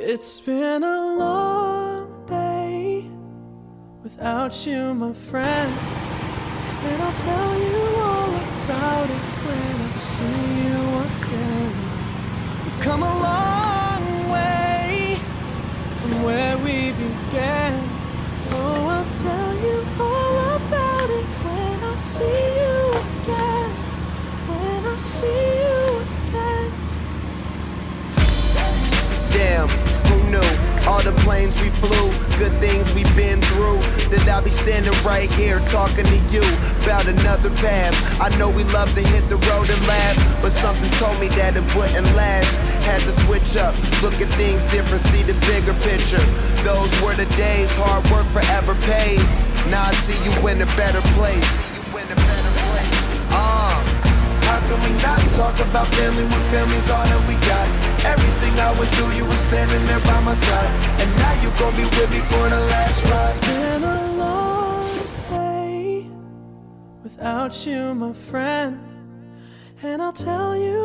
It's been a long day without you, my friend, and I'll tell you all about it when I see you again. We've come a long way from where we began. Oh, I'll tell you all about it when I see you again. When I see you again. Damn, who knew? All the planes we flew, good things we've been through, that I'll be standing right here talking to you about another path. I know we love to hit the road and laugh, but something told me that it wouldn't last. Had to switch up, look at things different, see the bigger picture. Those were the days, hard work forever pays. Now I see you in a better place. How can we not talk about family when family's all that we got? Everything I went through, you were standing there by my side, and now you gon' be with me for the last ride. It's been a long day without you, my friend, and I'll tell you